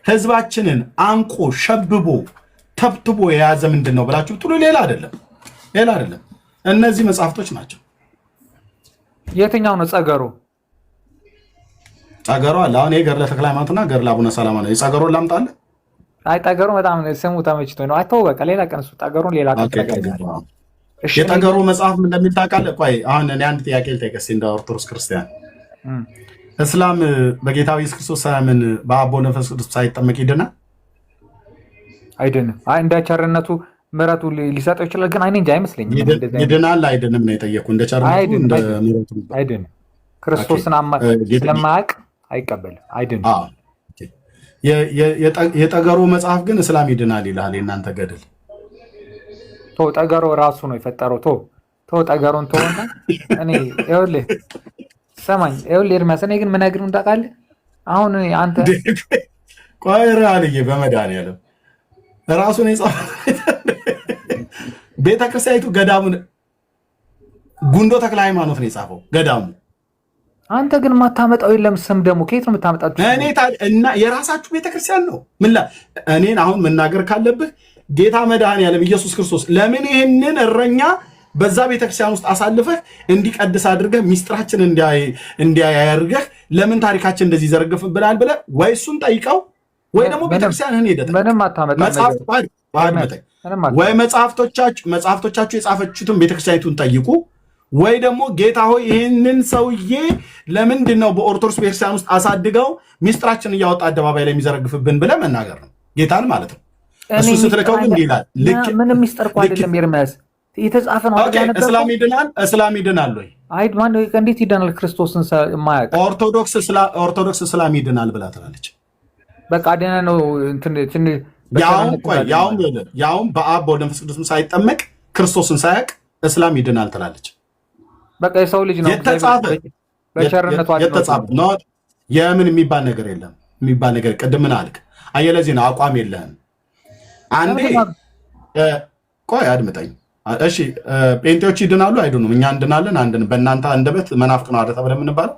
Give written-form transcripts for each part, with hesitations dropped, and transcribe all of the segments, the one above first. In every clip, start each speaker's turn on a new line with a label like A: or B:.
A: ህዝባችንን አንቆ ሸብቦ ተብትቦ የያዘ ምንድነው ብላችሁ ጥሩ ሌላ አይደለም እነዚህ መጽሐፍቶች ናቸው።
B: የትኛው ነው ጸገሮ?
A: ጸገሮ አለ። አሁን የገድለ ተክለ ሃይማኖትና ገድለ አቡነ ሰላማ ነው። የጸገሮን ላምጣልህ?
B: አይ ጠገሮ በጣም ስሙ ተመችቶ ነው። አይተው በቃ ሌላ ቀን እሱ ጠገሮን ሌላ ቀን
A: የጠገሮ መጽሐፍ እንደሚል ታውቃለህ? ቆይ አሁን እኔ አንድ ጥያቄ ልጠይቅህ እንደ ኦርቶዶክስ ክርስቲያን። እስላም በጌታ ኢየሱስ ክርስቶስ ሳያምን በአብ ወወልድ ወመንፈስ ቅዱስ ሳይጠመቅ ይድናል?
B: አይድንም። አይ እንደ ቸርነቱ ምሕረቱ ሊሰጠው ይችላል፣ ግን አይኔ እንጂ አይመስለኝም።
A: ይድናል አይድንም ነው የጠየኩህ። እንደ ቸርነቱ እንደ ምሕረቱ
B: አይድንም። ክርስቶስን ስለማያውቅ አይቀበልም። አይድንም።
A: የጠገሮ መጽሐፍ ግን እስላም ይድናል ይላል። የእናንተ ገድል
B: ጠገሮ ራሱ ነው የፈጠረው። ጠገሮን ተወና እኔ ይኸውልህ ሰማኝ። ይኸውልህ ኤርሚያስ እኔ ግን ምነግርህ ታውቃለህ። አሁን አንተ
A: ቆይ ራልዬ በመድኃኒዓለም ራሱ ነው የጻፈው። ቤተክርስቲያኒቱ ገዳሙን ጉንዶ ተክለ ሃይማኖት ነው የጻፈው ገዳሙ።
B: አንተ ግን ማታመጣው የለም ስም ደግሞ ከየት ነው የምታመጣችሁ?
A: እና የራሳችሁ ቤተክርስቲያን ነው። እኔን አሁን መናገር ካለብህ ጌታ መድኃኒዓለም ኢየሱስ ክርስቶስ ለምን ይህንን እረኛ በዛ ቤተክርስቲያን ውስጥ አሳልፈህ እንዲቀድስ አድርገህ ሚስጥራችን እንዲያያርገህ ለምን ታሪካችን እንደዚህ ዘረግፍብናል ብለህ ወይ እሱን ጠይቀው ወይ ደግሞ ቤተክርስቲያንህን ሄደህ ወይ መጽሐፍቶቻችሁ የጻፈችሁትን ቤተክርስቲያኒቱን ጠይቁ፣ ወይ ደግሞ ጌታ ሆይ ይህንን ሰውዬ ለምንድን ነው በኦርቶዶክስ ቤተክርስቲያን ውስጥ አሳድገው ሚስጥራችን እያወጣ አደባባይ ላይ የሚዘረግፍብን ብለህ መናገር ነው ጌታን ማለት ነው። እሱ ስትልከው ግን ይላል
B: ምንም ሚስጥር እኮ አይደለም ኤርሚያስ የተጻፈ ነው።
A: እስላም ይድናል ወይ?
B: አይ ማን እንዴት ይድናል? ክርስቶስን ማያውቅ
A: ኦርቶዶክስ እስላም ይድናል ብላ ትላለች።
B: በቃ ደህና ነው እንትን
A: ያውም በአብ በወልድ በመንፈስ ቅዱስ ሳይጠመቅ ክርስቶስን ሳያውቅ እስላም ይድናል ትላለች።
B: በቃ የሰው ልጅ ነው በቸርነቱ
A: የተጻፈ ነው። የምን የሚባል ነገር የለም። የሚባል ነገር ቅድም ምን አልክ? አየህ ለዚህ ነው አቋም የለህም። አንዴ ቆይ አድምጠኝ እሺ። ጴንጤዎች ይድናሉ አይድኑም? እኛ እንድናለን አንድንም። በእናንተ አንደበት መናፍቅ ነው አይደል ተብለን የምንባለው?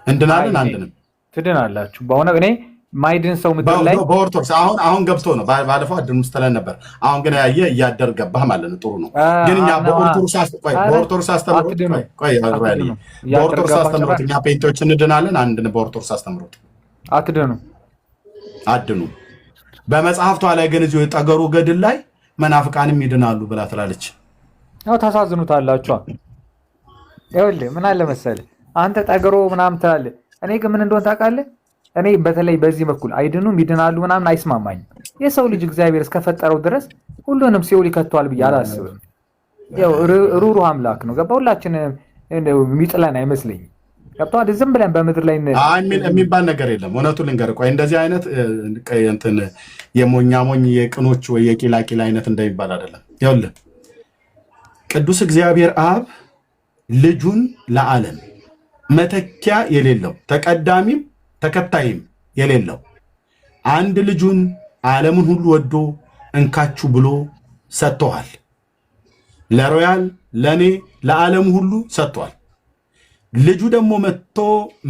A: እንድናለን አንድንም።
B: ትድናላችሁ። በሆነ እኔ ማይድን ሰው ምድር ላይ
A: በኦርቶዶክስ አሁን ገብቶ ነው። ባለፈው አድኑ ስትለን ነበር። አሁን ግን ያየህ እያደር ገባህ ማለት ነው። ጥሩ ነው። ግን እኛ በኦርቶዶክስ አስተምሮት እኛ ጴንጤዎች እንድናለን አንድን። በኦርቶዶክስ አስተምሮት አድኑ። በመጽሐፍቷ ላይ ግን እዚሁ የጠገሩ ገድል ላይ መናፍቃንም ይድናሉ ብላ ትላለች።
B: ያው ታሳዝኑታላችሁ። ይኸውልህ ምን አለ መሰለህ አንተ ጠገሮ ምናምን ትላለህ። እኔ ግን ምን እንደሆነ ታውቃለህ? እኔ በተለይ በዚህ በኩል አይድኑም ይድናሉ ምናምን አይስማማኝም። የሰው ልጅ እግዚአብሔር እስከፈጠረው ድረስ ሁሉንም ሲኦል ይከተዋል ብዬ አላስብም። ያው ሩሩህ አምላክ ነው። ገባ? ሁላችንም የሚጥለን አይመስለኝም። ገብቶሃል? ዝም ብለን በምድር ላይ
A: የሚባል ነገር የለም። እውነቱን ልንገርህ፣ ቆይ እንደዚህ አይነት እንትን የሞኛሞኝ የቅኖች ወይ የቂላቂል አይነት እንደሚባል አይደለም። ይኸውልህ ቅዱስ እግዚአብሔር አብ ልጁን ለዓለም መተኪያ የሌለው ተቀዳሚም ተከታይም የሌለው አንድ ልጁን ዓለምን ሁሉ ወዶ እንካችሁ ብሎ ሰጥቷል። ለሮያል ለእኔ ለዓለም ሁሉ ሰጥቷል። ልጁ ደግሞ መጥቶ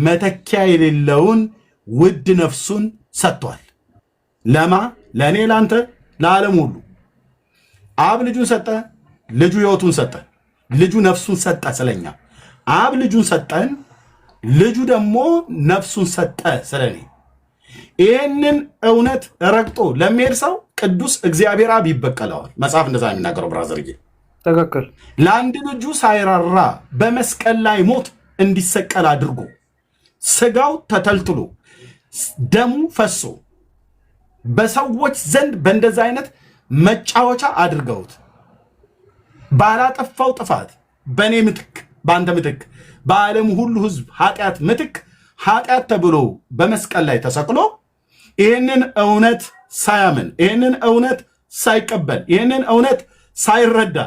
A: መተኪያ የሌለውን ውድ ነፍሱን ሰጥቷል። ለማ ለእኔ ለአንተ ለዓለም ሁሉ። አብ ልጁን ሰጠ፣ ልጁ ሕይወቱን ሰጠ፣ ልጁ ነፍሱን ሰጠ። ስለኛ አብ ልጁን ሰጠን፣ ልጁ ደግሞ ነፍሱን ሰጠ ስለኔ። ይህንን እውነት ረግጦ ለሚሄድ ሰው ቅዱስ እግዚአብሔር አብ ይበቀለዋል። መጽሐፍ እንደዛ የሚናገረው ብራዘርዬ
B: ትክክል።
A: ለአንድ ልጁ ሳይራራ በመስቀል ላይ ሞት እንዲሰቀል አድርጎ ስጋው ተተልትሎ ደሙ ፈሶ በሰዎች ዘንድ በእንደዛ አይነት መጫወቻ አድርገውት ባላጠፋው ጥፋት በእኔ ምትክ በአንተ ምትክ በዓለም ሁሉ ሕዝብ ኃጢአት ምትክ ኃጢአት ተብሎ በመስቀል ላይ ተሰቅሎ ይህንን እውነት ሳያምን ይህንን እውነት ሳይቀበል ይህንን እውነት ሳይረዳ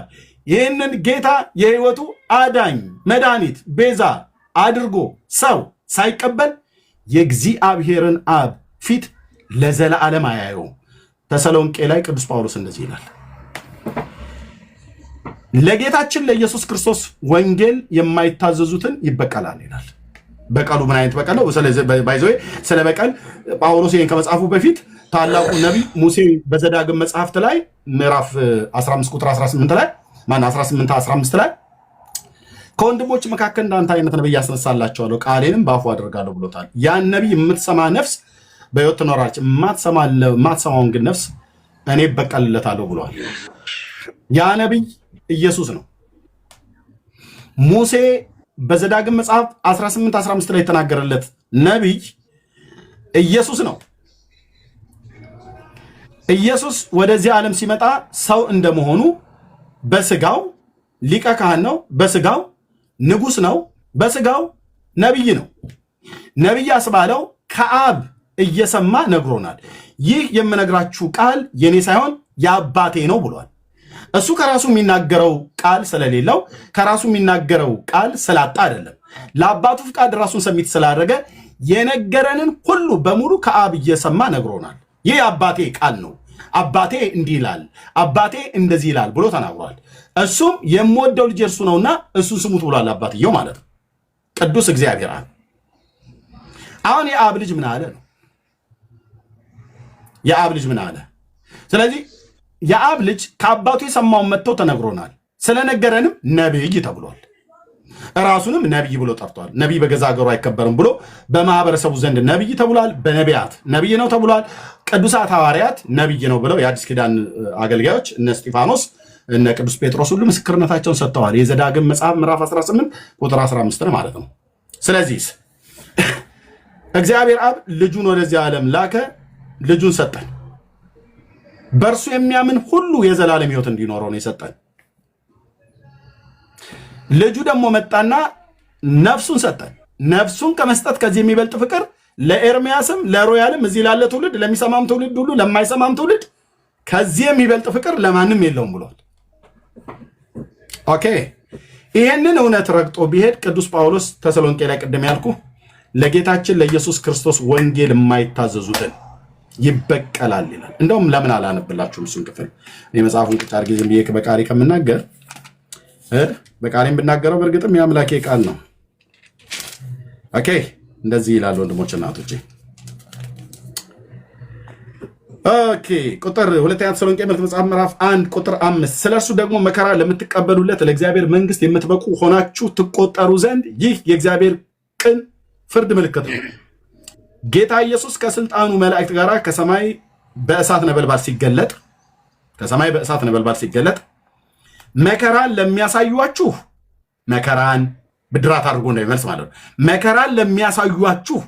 A: ይህንን ጌታ የሕይወቱ አዳኝ መድኃኒት ቤዛ አድርጎ ሰው ሳይቀበል የእግዚአብሔርን አብ ፊት ለዘላለም አያየውም። ተሰሎንቄ ላይ ቅዱስ ጳውሎስ እንደዚህ ይላል፣ ለጌታችን ለኢየሱስ ክርስቶስ ወንጌል የማይታዘዙትን ይበቀላል ይላል። በቀሉ ምን አይነት በቀል ነው? ስለዚህ ባይዘው ስለ በቀል ጳውሎስ ይሄን ከመጻፉ በፊት ታላቁ ነቢይ ሙሴ በዘዳግም መጽሐፍት ላይ ምዕራፍ 15 ቁጥር 18 ላይ 18 15 ላይ ከወንድሞች መካከል እንዳንተ አይነት ነቢይ ያስነሳላቸዋለሁ ቃሌንም በአፉ አደርጋለሁ ብሎታል። ያን ነቢይ የምትሰማ ነፍስ በሕይወት ትኖራለች፣ የማትሰማውን ግን ነፍስ እኔ በቀልለታለሁ ብሏል። ያ ነቢይ ኢየሱስ ነው። ሙሴ በዘዳግም መጽሐፍ 18 15 ላይ የተናገረለት ነቢይ ኢየሱስ ነው። ኢየሱስ ወደዚህ ዓለም ሲመጣ ሰው እንደመሆኑ በስጋው ሊቀ ካህን ነው፣ በስጋው ንጉሥ ነው፣ በስጋው ነቢይ ነው። ነቢይ ያስባለው ከአብ እየሰማ ነግሮናል። ይህ የምነግራችሁ ቃል የኔ ሳይሆን የአባቴ ነው ብሏል። እሱ ከራሱ የሚናገረው ቃል ስለሌለው ከራሱ የሚናገረው ቃል ስላጣ አይደለም። ለአባቱ ፍቃድ ራሱን ሰሚት ስላደረገ የነገረንን ሁሉ በሙሉ ከአብ እየሰማ ነግሮናል። ይህ የአባቴ ቃል ነው፣ አባቴ እንዲህ ይላል፣ አባቴ እንደዚህ ይላል ብሎ ተናግሯል። እሱም የምወደው ልጅ እርሱ ነውና እሱን ስሙት ብሏል። አባትየው ማለት ነው ቅዱስ እግዚአብሔር አብ። አሁን የአብ ልጅ ምን አለ ነው? የአብ ልጅ ምን አለ? ስለዚህ የአብ ልጅ ከአባቱ የሰማውን መጥቶ ተነግሮናል። ስለነገረንም ነቢይ ተብሏል። ራሱንም ነቢይ ብሎ ጠርቷል። ነቢይ በገዛ ሀገሩ አይከበርም ብሎ በማህበረሰቡ ዘንድ ነቢይ ተብሏል። በነቢያት ነቢይ ነው ተብሏል። ቅዱሳት ሐዋርያት ነቢይ ነው ብለው የአዲስ ኪዳን አገልጋዮች እነ እስጢፋኖስ እነ ቅዱስ ጴጥሮስ ሁሉ ምስክርነታቸውን ሰጥተዋል። የዘዳግም መጽሐፍ ምዕራፍ 18 ቁጥር 15 ማለት ነው። ስለዚህ እግዚአብሔር አብ ልጁን ወደዚህ ዓለም ላከ፣ ልጁን ሰጠን። በእርሱ የሚያምን ሁሉ የዘላለም ሕይወት እንዲኖረው ነው የሰጠን። ልጁ ደግሞ መጣና ነፍሱን ሰጠን። ነፍሱን ከመስጠት ከዚህ የሚበልጥ ፍቅር ለኤርሚያስም ለሮያልም እዚህ ላለ ትውልድ ለሚሰማም ትውልድ ሁሉ ለማይሰማም ትውልድ ከዚህ የሚበልጥ ፍቅር ለማንም የለውም ብሏል። ኦኬ፣ ይሄንን እውነት ረግጦ ቢሄድ ቅዱስ ጳውሎስ ተሰሎንቄ ላይ ቅድም ያልኩ ለጌታችን ለኢየሱስ ክርስቶስ ወንጌል የማይታዘዙትን ይበቀላል ይላል። እንደውም ለምን አላነብላችሁም እሱን ክፍል? እኔ መጽሐፉን ቁጭ አድርጌ ዝም ብዬ በቃሪ ከምናገር በቃሪም ብናገረው በእርግጥም የአምላኬ ቃል ነው። ኦኬ፣ እንደዚህ ይላል ወንድሞች እናቶቼ። ኦኬ፣ ቁጥር ሁለተኛ ተሰሎንቄ መጽሐፍ ምዕራፍ 1 ቁጥር 5 ስለ እርሱ ደግሞ መከራ ለምትቀበሉለት ለእግዚአብሔር መንግስት የምትበቁ ሆናችሁ ትቆጠሩ ዘንድ ይህ የእግዚአብሔር ቅን ፍርድ ምልክት ነው። ጌታ ኢየሱስ ከስልጣኑ መላእክት ጋር ከሰማይ በእሳት ነበልባል ሲገለጥ መከራን ለሚያሳዩአችሁ መከራን ብድራት አድርጎ እንደሚመልስ ማለት ነው። መከራን ለሚያሳዩአችሁ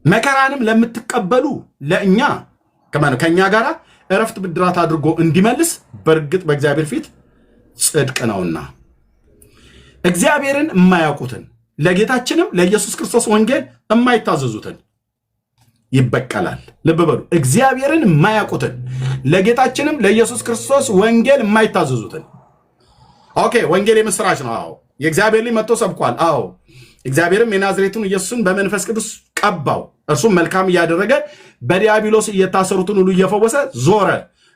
A: መከራንም ለምትቀበሉ ለእኛ ከኛ ጋር እረፍት ብድራት አድርጎ እንዲመልስ በእርግጥ በእግዚአብሔር ፊት ጽድቅ ነውና እግዚአብሔርን የማያውቁትን ለጌታችንም ለኢየሱስ ክርስቶስ ወንጌል የማይታዘዙትን ይበቀላል። ልብ በሉ፣ እግዚአብሔርን የማያውቁትን ለጌታችንም ለኢየሱስ ክርስቶስ ወንጌል የማይታዘዙትን። ኦኬ፣ ወንጌል የምስራች ነው። አዎ፣ የእግዚአብሔር ልጅ መጥቶ ሰብኳል። አዎ፣ እግዚአብሔርም የናዝሬቱን ኢየሱስን በመንፈስ ቅዱስ ቀባው፣ እርሱም መልካም እያደረገ በዲያብሎስ እየታሰሩትን ሁሉ እየፈወሰ ዞረ፣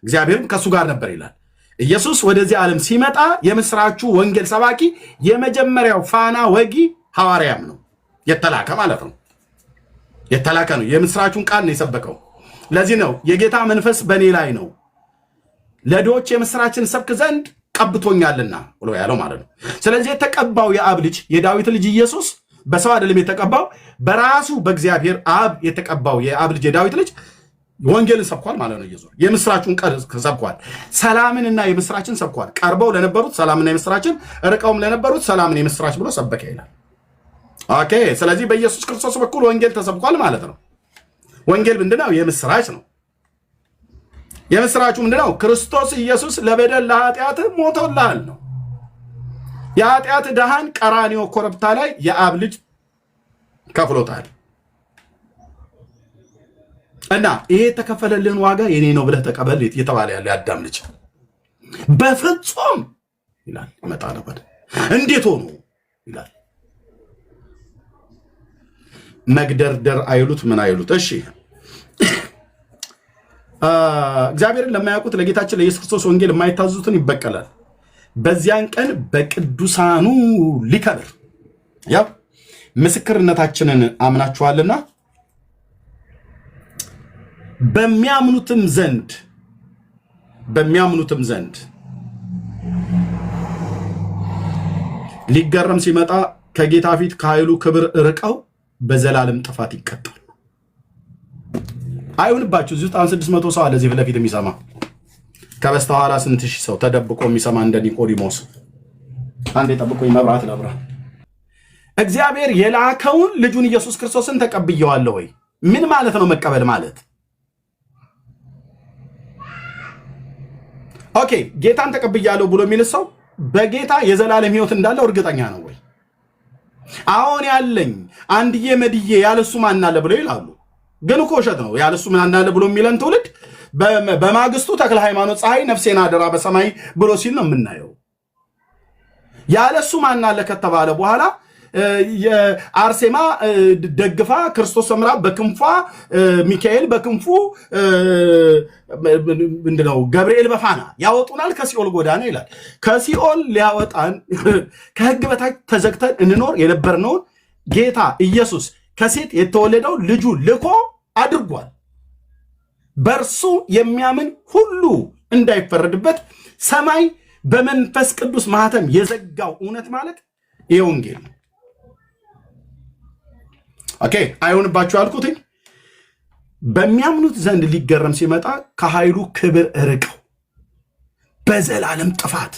A: እግዚአብሔርም ከእሱ ጋር ነበር ይላል። ኢየሱስ ወደዚህ ዓለም ሲመጣ የምስራቹ ወንጌል ሰባኪ የመጀመሪያው ፋና ወጊ ሐዋርያም ነው፣ የተላከ ማለት ነው። የተላከ ነው። የምስራቹን ቃል ነው የሰበከው። ለዚህ ነው የጌታ መንፈስ በእኔ ላይ ነው ለድሆች የምስራችን ሰብክ ዘንድ ቀብቶኛልና ብሎ ያለው ማለት ነው። ስለዚህ የተቀባው የአብ ልጅ የዳዊት ልጅ ኢየሱስ በሰው አይደለም የተቀባው፣ በራሱ በእግዚአብሔር አብ የተቀባው የአብ ልጅ የዳዊት ልጅ ወንጌልን ሰብኳል ማለት ነው። ኢየሱስ የምስራቹን ቃል ሰብኳል። ሰላምንና የምስራችን ሰብኳል። ቀርበው ለነበሩት ሰላምና የምስራችን፣ ርቀውም ለነበሩት ሰላምን የምስራች ብሎ ሰበከ ይላል። ኦኬ፣ ስለዚህ በኢየሱስ ክርስቶስ በኩል ወንጌል ተሰብኳል ማለት ነው። ወንጌል ምንድነው? የምስራች ነው። የምስራቹ ምንድነው? ክርስቶስ ኢየሱስ ለበደል ለኃጢአት ሞቶልሃል ነው። የኃጢአት ድሃን ቀራንዮ ኮረብታ ላይ የአብ ልጅ ከፍሎታል። እና ይሄ የተከፈለልን ዋጋ የኔ ነው ብለህ ተቀበል የተባለ ያለ የአዳም ልጅ በፍጹም ይላል ይመጣ ነበር። እንዴት ሆኖ ይላል። መግደርደር አይሉት ምን አይሉት። እሺ፣ እግዚአብሔርን ለማያውቁት ለጌታችን ለኢየሱስ ክርስቶስ ወንጌል የማይታዘዙትን ይበቀላል። በዚያን ቀን በቅዱሳኑ ሊከብር ያው ምስክርነታችንን አምናችኋልና በሚያምኑትም ዘንድ ሊገረም ሲመጣ ከጌታ ፊት ከኃይሉ ክብር ርቀው በዘላለም ጥፋት ይቀጣሉ። አይሁንባችሁ። እዚህ ውስጥ 600 ሰው አለ እዚህ ፊት ለፊት የሚሰማ ከበስተኋላ ስንት ሺህ ሰው ተደብቆ የሚሰማ እንደ ኒቆዲሞስ። አንዴ ጠብቆኝ መብራት ለብራ። እግዚአብሔር የላከውን ልጁን ኢየሱስ ክርስቶስን ተቀብየዋለሁ ወይ? ምን ማለት ነው መቀበል ማለት? ኦኬ ጌታን ተቀብያለሁ ብሎ የሚል ሰው በጌታ የዘላለም ሕይወት እንዳለው እርግጠኛ ነው ወይ? አሁን ያለኝ አንድዬ መድዬ ያለሱ ማን አለ ብለው ይላሉ። ግን እኮ ውሸት ነው። ያለሱ ማን አለ ብሎ የሚለን ትውልድ በማግስቱ ተክለ ሃይማኖት ፀሐይ ነፍሴን አደራ በሰማይ ብሎ ሲል ነው የምናየው። ያለሱ ማን አለ ከተባለ በኋላ የአርሴማ ደግፋ ክርስቶስ ሰምራ በክንፏ ሚካኤል በክንፉ ምንድነው ገብርኤል በፋና ያወጡናል ከሲኦል ጎዳና ይላል። ከሲኦል ሊያወጣን ከሕግ በታች ተዘግተን እንኖር የነበርነውን ጌታ ኢየሱስ ከሴት የተወለደው ልጁ ልኮ አድርጓል። በእርሱ የሚያምን ሁሉ እንዳይፈረድበት ሰማይ በመንፈስ ቅዱስ ማህተም የዘጋው እውነት ማለት ይሄ ወንጌል ነው። ኦኬ አይሆንባችሁ አልኩትኝ። በሚያምኑት ዘንድ ሊገረም ሲመጣ ከኃይሉ ክብር ርቀው በዘላለም ጥፋት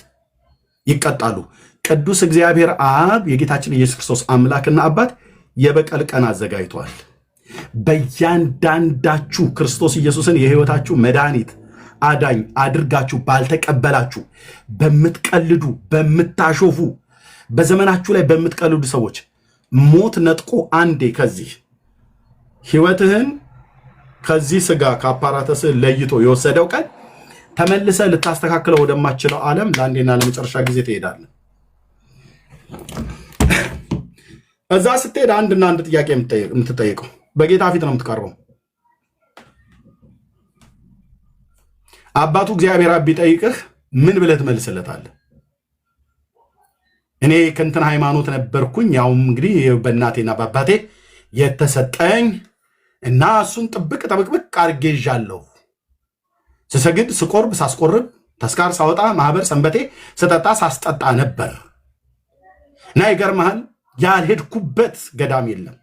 A: ይቀጣሉ። ቅዱስ እግዚአብሔር አብ የጌታችን ኢየሱስ ክርስቶስ አምላክና አባት የበቀል ቀን አዘጋጅቷል። በእያንዳንዳችሁ ክርስቶስ ኢየሱስን የሕይወታችሁ መድኃኒት አዳኝ አድርጋችሁ ባልተቀበላችሁ በምትቀልዱ በምታሾፉ በዘመናችሁ ላይ በምትቀልዱ ሰዎች ሞት ነጥቆ አንዴ ከዚህ ሕይወትህን ከዚህ ስጋ ከአፓራተስ ለይቶ የወሰደው ቀን ተመልሰ ልታስተካክለው ወደማችለው ዓለም ለአንዴና ለመጨረሻ ጊዜ ትሄዳለህ። እዛ ስትሄድ አንድና አንድ ጥያቄ የምትጠይቀው በጌታ ፊት ነው የምትቀርበው። አባቱ እግዚአብሔር አብ ቢጠይቅህ ምን ብለህ ትመልስለታለህ? እኔ ከእንትን ሃይማኖት ነበርኩኝ፣ ያውም እንግዲህ በእናቴና በአባቴ የተሰጠኝ እና እሱን ጥብቅጥብቅ አድርጌ ይዣለሁ። ስሰግድ፣ ስቆርብ፣ ሳስቆርብ፣ ተስካር ሳወጣ፣ ማህበር ሰንበቴ ስጠጣ ሳስጠጣ ነበር እና ይገርምሃል ያልሄድኩበት ገዳም የለም።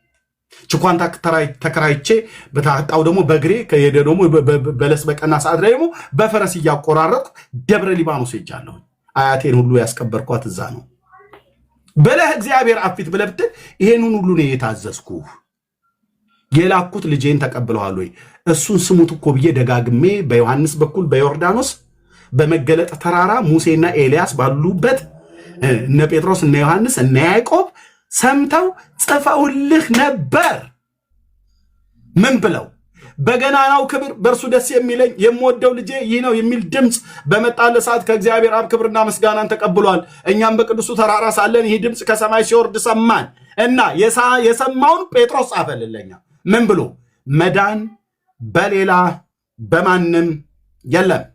A: ችኳን ተከራይቼ በታጣው ደግሞ በእግሬ ከሄደ ደግሞ በለስ በቀና ሰዓት ላይ ደግሞ በፈረስ እያቆራረጥኩ ደብረ ሊባኖስ ሄጃለሁ። አያቴን ሁሉ ያስቀበርኳት እዛ ነው ብለህ እግዚአብሔር አፊት ብለህ ብትል ይሄንን ሁሉ ነው የታዘዝኩ። የላኩት ልጄን ተቀብለዋል ወይ? እሱን ስሙት እኮ ብዬ ደጋግሜ በዮሐንስ በኩል በዮርዳኖስ በመገለጥ ተራራ ሙሴና ኤልያስ ባሉበት እነ ጴጥሮስ እነ ዮሐንስ እነ ያዕቆብ ሰምተው ጽፈውልህ ነበር። ምን ብለው? በገናናው ክብር በእርሱ ደስ የሚለኝ የምወደው ልጄ ይህ ነው የሚል ድምፅ በመጣለ ሰዓት ከእግዚአብሔር አብ ክብርና ምስጋናን ተቀብሏል። እኛም በቅዱሱ ተራራ ሳለን ይህ ድምፅ ከሰማይ ሲወርድ ሰማን እና የሰማውን ጴጥሮስ ጻፈልለኛ። ምን ብሎ? መዳን በሌላ በማንም የለም።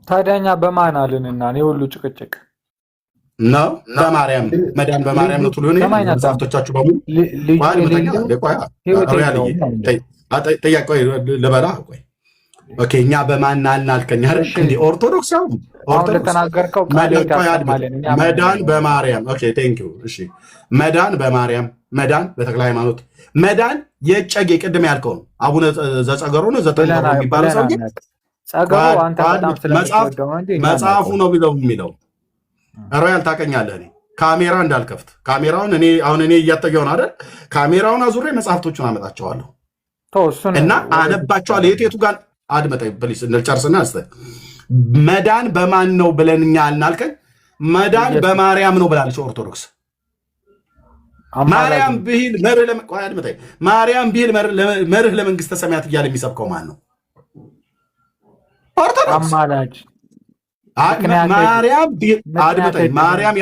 B: ታዲያኛ በማን አልንና እኔ ሁሉ ጭቅጭቅ
A: ነው? በማርያም መዳን በማርያም ነው ትሉ መጽሐፍቶቻችሁ በሙሉ ጥያቄ ልበላ። ኦኬ እኛ በማን አልን አልከኝ አይደል? እንደ ኦርቶዶክስ ያው መዳን በማርያም ኦኬ ቴንክ ዩ። እሺ መዳን በማርያም መዳን በተክለ ሃይማኖት መዳን የጨጌ ቅድም ያልከው ነው። አቡነ ዘጸገሮ ነው ዘጠንቀሮ የሚባለው ሰው ግን መጽሐፉ ነው የሚለው ሮያል ታቀኛለህ። እኔ ካሜራ እንዳልከፍት ካሜራውን እኔ እያጠየውን አይደል? ካሜራውን አዙሬ መጽሐፍቶቹን አመጣቸዋለሁ እና አነባቸዋለሁ። የቴቱ ጋር አድመጠኝ ፕሊስ እንጨርስና መዳን በማን ነው ብለን እኛ አልናልከኝ። መዳን በማርያም ነው ብላለች ኦርቶዶክስ። ማርያም ብሂል መርህ ለመንግስተ ሰማያት እያለ የሚሰብከው ማን ነው? ኦርቶዶክስ። ማርያም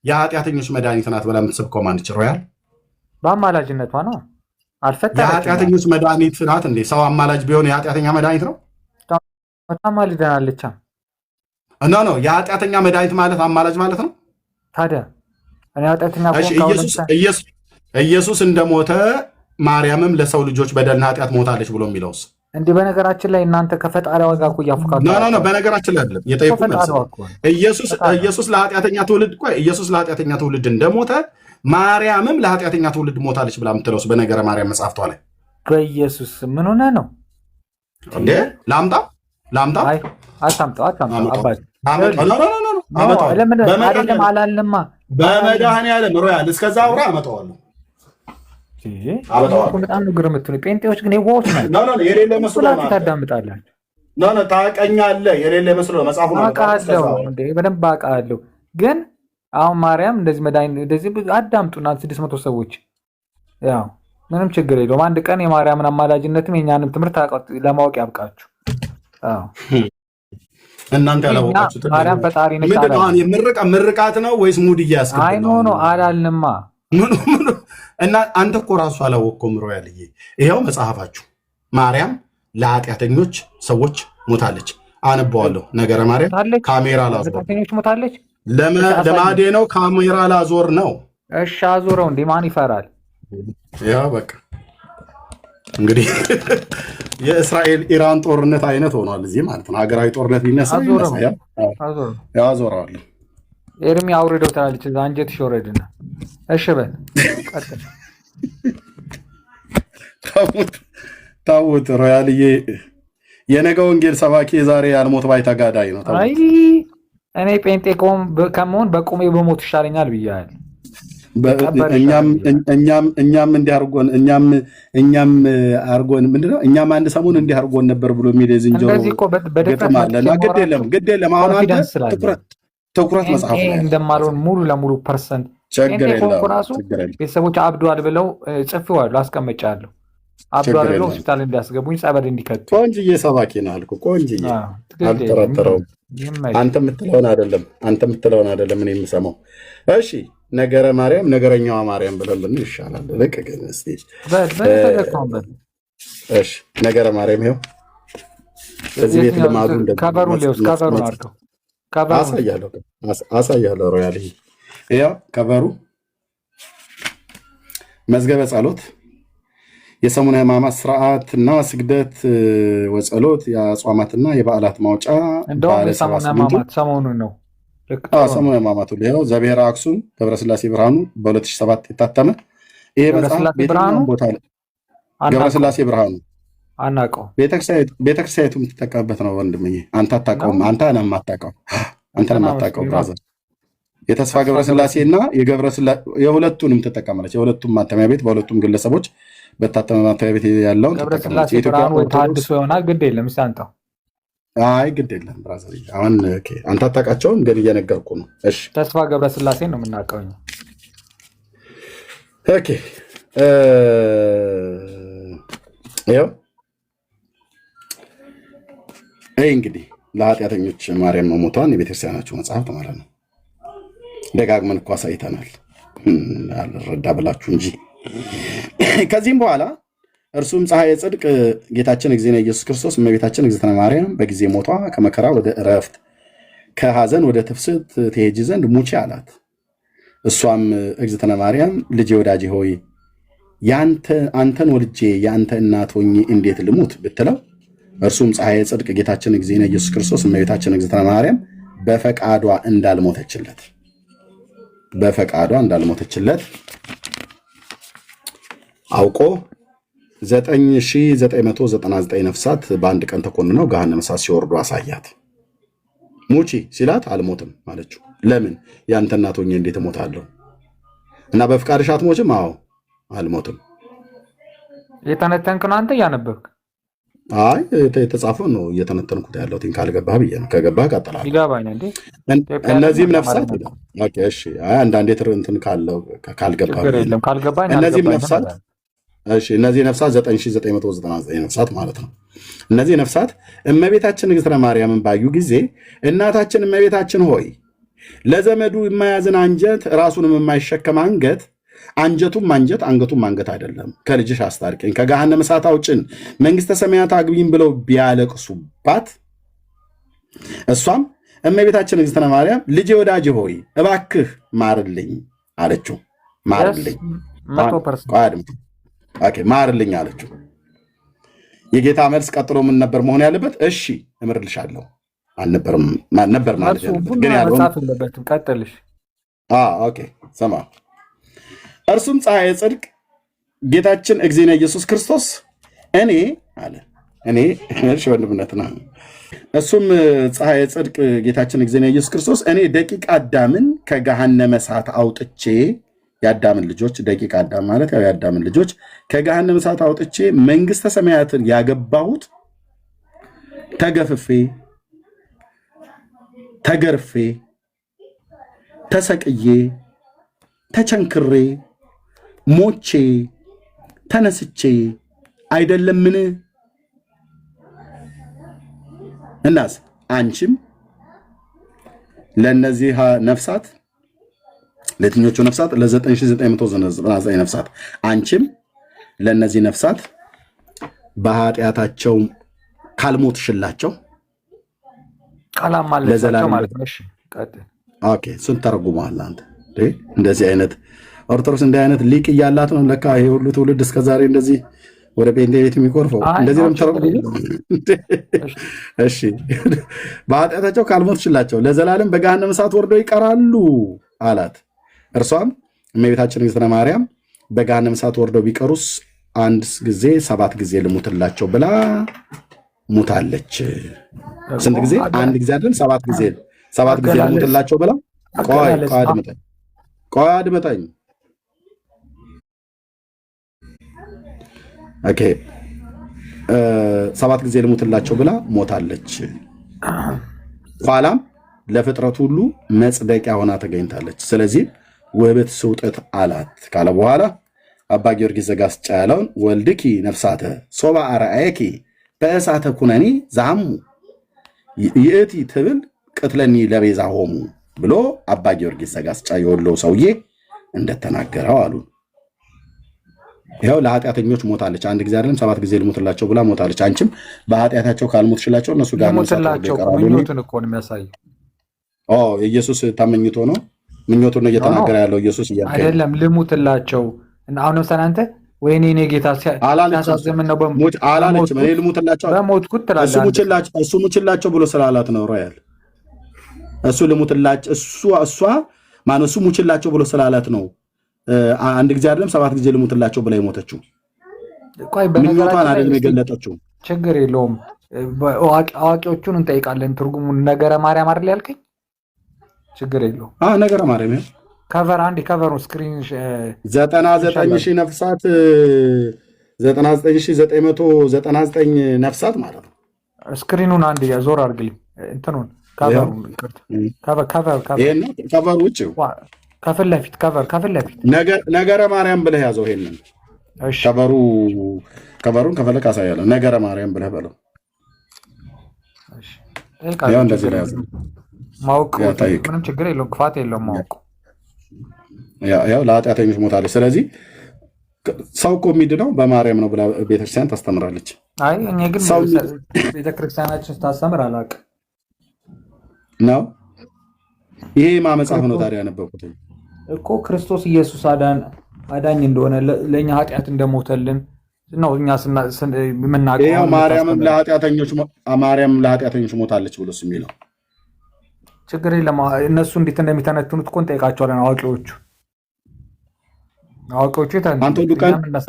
A: የኃጢአተኞች መድኃኒት ናት ብላ የምትሰብከው ማንች? ሮያል
B: በአማላጅነቷ ነው።
A: የኃጢአተኞች መድኃኒት ናት እንዴ? ሰው አማላጅ ቢሆን የኃጢአተኛ መድኃኒት ነው?
B: ታማልደናለች።
A: ኖ የኃጢአተኛ መድኃኒት ማለት አማላጅ ማለት ነው።
B: ታዲያ እኔ ኃጢአተኛ
A: ኢየሱስ እንደሞተ ማርያምም ለሰው ልጆች በደልና ኃጢአት ሞታለች ብሎ የሚለውስ
B: እንዲህ? በነገራችን ላይ እናንተ ከፈጣሪዋ ጋር እኮ እያፎካከራችሁ
A: ነው። በነገራችን ላይ አይደለም የጠየቁ ኢየሱስ ለኃጢአተኛ ትውልድ እንደሞተ ማርያምም ለኃጢአተኛ ትውልድ ሞታለች ብላ የምትለውስ በነገረ ማርያም መጽሐፍቷ ላይ
B: በኢየሱስ ምን ሆነ ነው
A: እንዴ? ላምጣ?
B: አታምጣው አባቴ።
A: በመድኃኒዓለም ሮያል እስከዛ አውራ አመጣዋለሁ።
B: በጣም ነው ግር የምትሉ ጴንጤዎች ግን የዋዎች ናቸው።
A: የሌለ መስሎ
B: ታዳምጣላችሁ።
A: ታውቀኛለህ። የሌለ መስሎ መጽሐፉ
B: በደንብ አውቃለሁ። ግን አሁን ማርያም እንደዚህ መድኃኒት እንደዚህ አዳምጡ እናንተ 600 ሰዎች ያው ምንም ችግር የለውም። አንድ ቀን የማርያምን አማላጅነትም የኛንም ትምህርት ለማወቅ ያብቃችሁ።
A: እናንተ ያላወቃችሁት
B: ማርያም ፈጣሪ ነች።
A: ምርቃት ነው ወይስ ሙድ እያስገባ?
B: አይ ኖ አላልንማ።
A: እና አንተ እኮ ራሱ አላወቅኩም ሮያልዬ። ይኸው መጽሐፋችሁ ማርያም ለኃጢአተኞች ሰዎች ሞታለች። አነበዋለሁ። ነገረ ማርያም ካሜራ ላዞር
B: ሞታለች።
A: ለማዴ ነው ካሜራ ላዞር ነው።
B: እሺ አዞረው። እንዴ ማን ይፈራል?
A: ያ በቃ እንግዲህ የእስራኤል ኢራን ጦርነት አይነት ሆኗል እዚህ ማለት ነው። ሀገራዊ ጦርነት ቢነሳ ያዞረዋል።
B: ኤርሚ አውርደው ትላለች። አንጀትሽ ወረድና እሺ በል
A: ታውት ሮያልዬ የነገ ወንጌል ሰባኪ የዛሬ ያልሞት ባይ ተጋዳይ ነው።
B: አይ እኔ ጴንጤ ከመሆን በቁሜ በሞት ይሻለኛል ብያለሁ።
A: እኛም እንዲህ አርጎን ምንድነው እኛም አንድ ሰሞን እንዲህ አርጎን ነበር ብሎ የሚል የዝንጀሮ ገጠም አለና ግድ የለም አሁን አንተ ትኩረት መጽሐፍ ላይ
B: እንደማልሆን ሙሉ ለሙሉ ፐርሰንት ራሱ ቤተሰቦች አብዷል ብለው ጽፌዋለሁ፣ አስቀምጫለሁ። አብዷል ብለው ሆስፒታል እንዲያስገቡኝ ጸበል እንዲከቱ።
A: ቆንጅዬ ሰባኪ ነህ አልኩህ። ቆንጅዬ አልጠረጠረውም። አንተ የምትለውን አይደለም እኔ የምሰማው። እሺ ነገረ ማርያም ነገረኛዋ ማርያም ብለን ብን ይሻላል። ልቅ ግን እስኪ እሺ ነገረ ማርያም ይኸው እዚህ ቤት ልማዱ አሳያለሁ። ሮያል ያው ከበሩ መዝገበ ጸሎት የሰሙነ ሕማማት ስርዓትና ስግደት ወጸሎት የአጽዋማትና የበዓላት ማውጫ
B: ሰሞኑን ነው።
A: ሰሙነ ሕማማቱ ይኸው ዘብሔረ አክሱም ገብረስላሴ ብርሃኑ በ2007 የታተመ ይሄ መጽሐፍ ቦታ ገብረስላሴ ብርሃኑ
B: አናውቀው
A: ቤተክርስቲያኒቱ የምትጠቀምበት ነው ወንድምዬ። አንተ አታውቀውም። አንተ ነው የማታውቀው ብራዘር። የተስፋ ገብረስላሴ እና የሁለቱንም ትጠቀማለች። የሁለቱም ማተሚያ ቤት በሁለቱም ግለሰቦች በታተመ ማተሚያ ቤት ያለውን
B: ገብረስላሴ ብርሃኑ ታድሶ ይሆናል። ግድ የለም እስኪ
A: አይ ግድ የለም ብራዘር። አሁን አንተ አታውቃቸውም፣ ግን እየነገርኩ ነው። እሺ
B: ተስፋ ገብረስላሴ ነው የምናውቀው።
A: ኦኬ ይኸው ይህ እንግዲህ ለኃጢአተኞች ማርያም መሞቷን የቤተክርስቲያናችሁ መጽሐፍት ማለት ነው። ደጋግመን እኮ አሳይተናል፣ አልረዳ ብላችሁ እንጂ። ከዚህም በኋላ እርሱም ፀሐየ ጽድቅ ጌታችን እግዚእነ ኢየሱስ ክርስቶስ እመቤታችን እግዝእትነ ማርያም በጊዜ ሞቷ ከመከራ ወደ እረፍት ከሐዘን ወደ ትፍስሕት ትሄጂ ዘንድ ሙቼ አላት። እሷም እግዝእትነ ማርያም ልጄ ወዳጄ ሆይ አንተን ወልጄ የአንተ እናት ሆኜ እንዴት ልሙት ብትለው፣ እርሱም ፀሐየ ጽድቅ ጌታችን እግዚእነ ኢየሱስ ክርስቶስ እመቤታችን እግዝእትነ ማርያም በፈቃዷ እንዳልሞተችለት አውቆ 9999 ነፍሳት በአንድ ቀን ተኮንነው ገሃነመ እሳት ሲወርዱ አሳያት። ሙቺ ሲላት አልሞትም ማለችው። ለምን? ያንተ እናት ሆኜ እንዴት እሞታለሁ? እና በፍቃድሽ አትሞችም? አዎ አልሞትም።
B: የተነተንክ ነው አንተ እያነበብክ?
A: አይ የተጻፈው ነው እየተነተንኩት ያለሁት። ካልገባህ ብዬ ነው። ከገባህ ቀጥላለሁ።
B: ይገባኛል።
A: እነዚህም ነፍሳት እሺ፣ አንዳንዴ እንትን ካልገባህ እነዚህ ነፍሳት 9999 ነፍሳት ማለት ነው። እነዚህ ነፍሳት እመቤታችን እግዝእትነ ማርያምን ባዩ ጊዜ እናታችን እመቤታችን ሆይ ለዘመዱ የማያዝን አንጀት ራሱንም የማይሸከም አንጀቱም አንጀት አንገቱም አንገት አይደለም፣ ከልጅሽ አስታርቂኝ፣ ከገሃነመ እሳት አውጭን፣ መንግሥተ ሰማያት አግቢኝ ብለው ቢያለቅሱባት፣ እሷም እመቤታችን እግዝእትነ ማርያም ልጄ ወዳጅ ሆይ እባክህ ማርልኝ አለችው። ማርልኝ ማርልኝ አለችው። የጌታ መልስ ቀጥሎ ምን ነበር መሆን ያለበት? እሺ እምርልሻለሁ አልነበርም ነበር ማለት ያለበት። ግን ያለውን
B: ቀጥልሽ።
A: ኦኬ ሰማ። እርሱም ፀሐየ ጽድቅ ጌታችን እግዚእነ ኢየሱስ ክርስቶስ እኔ አለ። እኔ እሺ ወንድምነት ነው። እሱም ፀሐየ ጽድቅ ጌታችን እግዚእነ ኢየሱስ ክርስቶስ እኔ ደቂቀ አዳምን ከገሃነመ እሳት አውጥቼ የአዳምን ልጆች ደቂቀ አዳም ማለት ያው የአዳምን ልጆች ከገሃነመ እሳት አውጥቼ መንግስተ ሰማያትን ያገባሁት ተገፍፌ ተገርፌ ተሰቅዬ ተቸንክሬ ሞቼ ተነስቼ አይደለምን? እናስ አንቺም ለነዚህ ነፍሳት ለትኞቹ ነፍሳት ለ9999 ነፍሳት አንቺም ለነዚህ ነፍሳት በኃጢአታቸው ካልሞትሽላቸው
B: ቃላማለቻቸው ማለት ነው። እሺ ቀጥል።
A: ኦኬ እሱን ተረጉመዋል አንተ። እንደዚህ አይነት ኦርቶዶክስ እንዲህ አይነት ሊቅ እያላት ነው ለካ ይሄ ሁሉ ትውልድ እስከዛሬ እንደዚህ ወደ ጴንጤ ቤት የሚቆርፈው እንደዚህ ነው ተረጉመው። እሺ በኃጢአታቸው ካልሞትሽላቸው ለዘላለም በገሃነመ እሳት ወርደው ይቀራሉ አላት። እርሷም እመቤታችን እግዝእትነ ማርያም በገሃነመ እሳት ወርደው ቢቀሩስ አንድ ጊዜ 7 ጊዜ ልሙትላቸው ብላ ሙታለች። ስንት ጊዜ? አንድ ጊዜ አይደል? 7 ጊዜ 7 ጊዜ ልሙትላቸው ብላ። ቆይ አድመጠኝ። ኦኬ 7 ጊዜ ልሙትላቸው ብላ ሞታለች። ኋላም ለፍጥረት ሁሉ መጽደቂያ ሆና ተገኝታለች። ስለዚህ ውህብት ስውጠት አላት ካለ በኋላ አባ ጊዮርጊስ ዘጋስጫ ያለውን ወልድኪ ነፍሳተ ሶባ አርአየኪ በእሳተ ኩነኒ ዛሙ ይእቲ ትብል ቅትለኒ ለቤዛ ሆሙ ብሎ አባ ጊዮርጊስ ዘጋስጫ የወሎው ሰውዬ እንደተናገረው አሉ። ይኸው ለኃጢአተኞች ሞታለች። አንድ ጊዜ አይደለም 7 ጊዜ ልሞትላቸው ብላ ሞታለች። አንቺም በኃጢአታቸው ካልሞትሽላቸው እነሱ ጋር
B: ሞትላቸው ምኞቱን እኮ ነው የሚያሳየው።
A: ኢየሱስ ታመኝቶ ነው ምኞቱን ነው እየተናገረ ያለው ኢየሱስ
B: አይደለም። ልሙትላቸው አሁን ለምሳሌ አንተ ወይኔ እኔ ጌታ ሲያሳዝምን ነው
A: በሞት አላለችም። እኔ ልሙትላቸው
B: በሞትኩት ትላለህ።
A: እሱ ሙችላቸው ብሎ ስላላት ነው ሮያል። እሱ ልሙትላቸው እሷ ማነው እሱ ሙችላቸው ብሎ ስላላት ነው አንድ ጊዜ አይደለም 7 ጊዜ ልሙትላቸው ብላ የሞተችው። ምኞቷን አይደለም የገለጠችው።
B: ችግር የለውም። አዋቂዎቹን እንጠይቃለን ትርጉሙን። ነገረ ማርያም አይደል ያልከኝ? ችግር የለውም።
A: ነገረ ማርያም
B: ከቨር አንድ ከቨሩ ስክሪን
A: 99,000 ነፍሳት 99,999 ነፍሳት ማለት ነው።
B: ስክሪኑን አንድ ዞር አድርግልኝ። እንትኑን
A: ከቨር ውጭ
B: ከፊት ለፊት ከፊት ለፊት
A: ነገረ ማርያም ብለህ ያዘው። ይሄንን ከቨሩን ከፈለክ አሳያለሁ። ነገረ ማርያም ብለህ በለው። ያው እንደዚህ ላይ ያዘው።
B: ማወቅ ምንም ችግር የለውም፣ ክፋት የለውም ማወቅ።
A: ያው ለኃጢአተኞች ሞታለች። ስለዚህ ሰው እኮ የሚድነው በማርያም ነው ብላ ቤተክርስቲያን ታስተምራለች።
B: አይ እኔ ግን ቤተክርስቲያናችን ስታስተምር አላውቅም
A: ነው። ይሄ መጽሐፍ ነው ታዲያ ያነበብኩት
B: እኮ ክርስቶስ ኢየሱስ አዳኝ እንደሆነ ለእኛ ኃጢአት እንደሞተልን ነው እኛ የምናውቀው።
A: ያው ማርያም ለኃጢአተኞች ሞታለች ብሎ የሚለው
B: ችግር የለም። እነሱ እንዴት እንደሚተነትኑት እኮ እንጠይቃቸዋለን። አዋቂዎቹ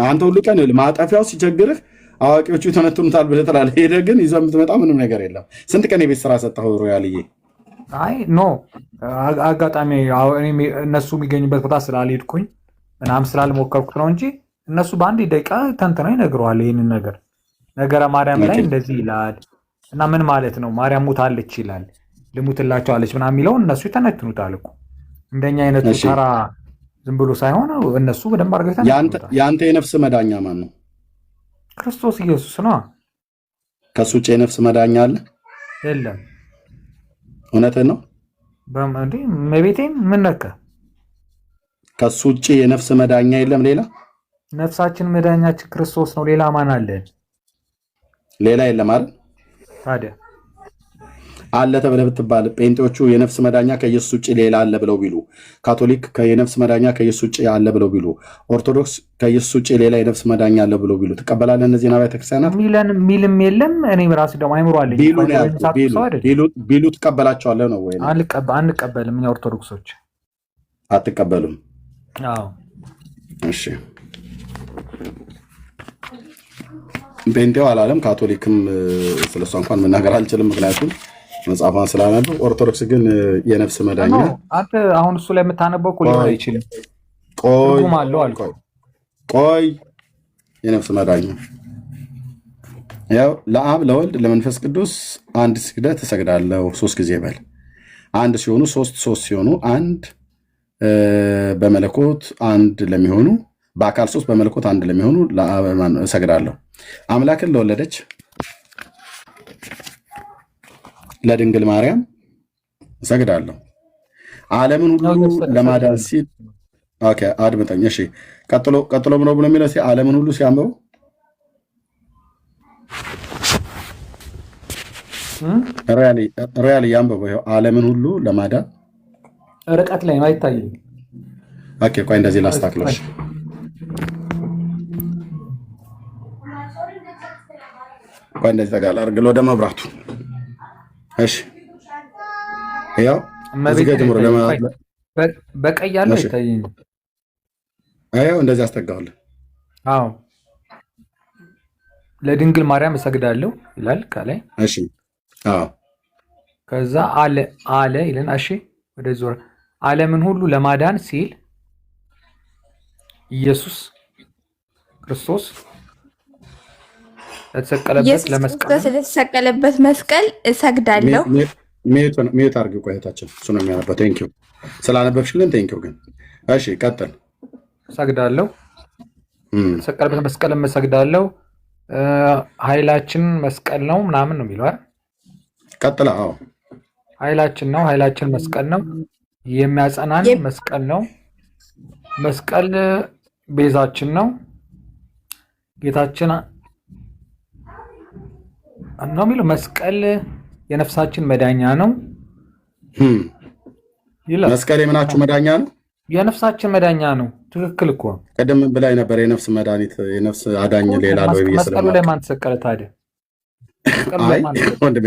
A: አንተ ሁሉ ቀን ማጠፊያው ሲቸግርህ አዋቂዎቹ ይተነትኑታል ብለህ ትላለህ። ሄደህ ግን ይዘህ የምትመጣ ምንም ነገር የለም። ስንት ቀን የቤት ስራ ሰጠኸው ሮያልዬ?
B: አይ ኖ አጋጣሚ እነሱ የሚገኙበት ቦታ ስላልሄድኩኝ ምናምን ስላልሞከርኩት ነው እንጂ እነሱ በአንድ ደቂቃ ተንትነው ይነግረዋል። ይህንን ነገር ነገረ ማርያም ላይ እንደዚህ ይላል እና ምን ማለት ነው ማርያም ሙታለች ይላል ልሙትላቸዋለች ምናምን የሚለውን እነሱ ይተነትኑታል እኮ። እንደኛ አይነቱ ተራ ዝም ብሎ ሳይሆን እነሱ በደንብ አድርገው ይተነትኑታል።
A: የአንተ የነፍስ መዳኛ ማን ነው?
B: ክርስቶስ ኢየሱስ ነው።
A: ከሱ ውጭ የነፍስ መዳኛ አለ?
B: የለም።
A: እውነትህን ነው?
B: መቤቴን ምን ነካ?
A: ከሱ ውጭ የነፍስ መዳኛ የለም ሌላ?
B: ነፍሳችን መዳኛችን ክርስቶስ ነው። ሌላ ማን አለ?
A: ሌላ የለም አይደል?
B: ታዲያ
A: አለ ተብለህ ብትባል ጴንጤዎቹ የነፍስ መዳኛ ከኢየሱስ ውጭ ሌላ አለ ብለው ቢሉ፣ ካቶሊክ የነፍስ መዳኛ ከኢየሱስ ውጭ አለ ብለው ቢሉ፣ ኦርቶዶክስ ከኢየሱስ ውጭ ሌላ የነፍስ መዳኛ አለ ብለው ቢሉ ትቀበላለህ? እነዚህን አብያተ ክርስቲያናት
B: ሚልም የለም። እኔ ራሴ ደግሞ አይምሮ አለኝ
A: ቢሉ ትቀበላቸዋለህ ነው ወይ?
B: አንቀበልም። እኛ ኦርቶዶክሶች
A: አትቀበሉም?
B: አዎ።
A: እሺ ጴንጤው አላለም። ካቶሊክም ስለሷ እንኳን መናገር አልችልም፣ ምክንያቱም መጽሐፏን ስላነበው። ኦርቶዶክስ ግን የነፍስ መዳኛ
B: አንተ አሁን እሱ ላይ የምታነበው እኮ ሊሆን አይችልም።
A: ቆይ የነፍስ መዳኛ ያው ለአብ ለወልድ ለመንፈስ ቅዱስ አንድ ስግደት እሰግዳለሁ 3 ጊዜ በል። አንድ ሲሆኑ ሶስት ሲሆኑ አንድ በመለኮት አንድ ለሚሆኑ በአካል 3 በመለኮት አንድ ለሚሆኑ ለአብ እሰግዳለሁ። አምላክን ለወለደች ለድንግል ማርያም እሰግዳለሁ። ዓለምን ሁሉ ለማዳን ሲል ኦኬ አድምጠኝ። እሺ ቀጥሎ ምን ነው ብሎ የሚለው ዓለምን ሁሉ ሲያምሩ ሪያሊ ያንበበው ይኸው ዓለምን ሁሉ ለማዳን
B: ርቀት ላይ ነው አይታይም።
A: ኦኬ ቆይ እንደዚህ ላስታክሎሽ። ቆይ እንደዚህ ተጋላ አርግሎ ወደ መብራቱ። እሺ ያው እዚህ ጋር ጀምሮ
B: በቀይ ያለው አይታይም።
A: አዎ እንደዚህ አስጠጋውልህ።
B: አዎ ለድንግል ማርያም እሰግዳለሁ ይላል ከላይ።
A: እሺ አዎ
B: ከዛ አለ ይለን። እሺ ወደ ዞር ዓለምን ሁሉ ለማዳን ሲል ኢየሱስ ክርስቶስ
C: ለተሰቀለበት መስቀል እሰግዳለሁ።
A: ሚዩት አድርጊው። ቆይታችን እሱ ነው የሚያነበው። ቴንኪው ስላነበብሽልን ቴንኪው። ግን እሺ ቀጥል።
B: እሰግዳለሁ የተሰቀለበት መስቀልም እሰግዳለሁ። ኃይላችን መስቀል ነው ምናምን ነው የሚለው አይደል?
A: ቀጥላ። አዎ
B: ኃይላችን ነው፣ ኃይላችን መስቀል ነው፣ የሚያጸናን መስቀል ነው፣ መስቀል ቤዛችን ነው፣ ጌታችን ነው የሚለው መስቀል የነፍሳችን መዳኛ ነው ይላል።
A: መስቀል የምናችሁ መዳኛ ነው?
B: የነፍሳችን መዳኛ ነው። ትክክል እኮ
A: ቀደም ብላይ ነበር። የነፍስ መድኃኒት የነፍስ አዳኝ ሌላ ነው።
B: መስቀሉ ላይ ማን ተሰቀለ ታዲያ?
A: ወንድሜ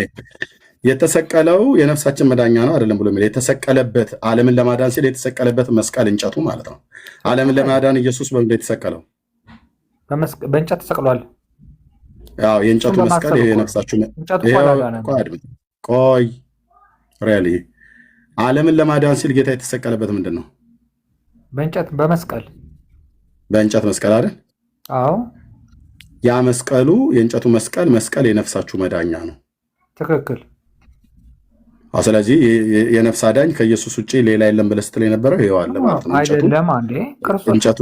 A: የተሰቀለው የነፍሳችን መዳኛ ነው አይደለም ብሎ የሚለው የተሰቀለበት ዓለምን ለማዳን ሲል የተሰቀለበት መስቀል እንጨቱ ማለት ነው። ዓለምን ለማዳን ኢየሱስ በምንድን ነው የተሰቀለው?
B: በእንጨት ተሰቅሏል።
A: ያው የእንጨቱ መስቀል የነፍሳችሁ ቆይ ሪያሊ ዓለምን ለማዳን ሲል ጌታ የተሰቀለበት ምንድን ነው?
B: በእንጨት መስቀል አይደል?
A: አዎ ያ መስቀሉ የእንጨቱ መስቀል የነፍሳችሁ መዳኛ ነው።
B: ትክክል።
A: ስለዚህ የነፍስ አዳኝ ከኢየሱስ ውጭ ሌላ የለም ብለህ ስትል የነበረው ይኸው አለ ማለት ነው።
B: አይደለም አንዴ
A: እንጨቱ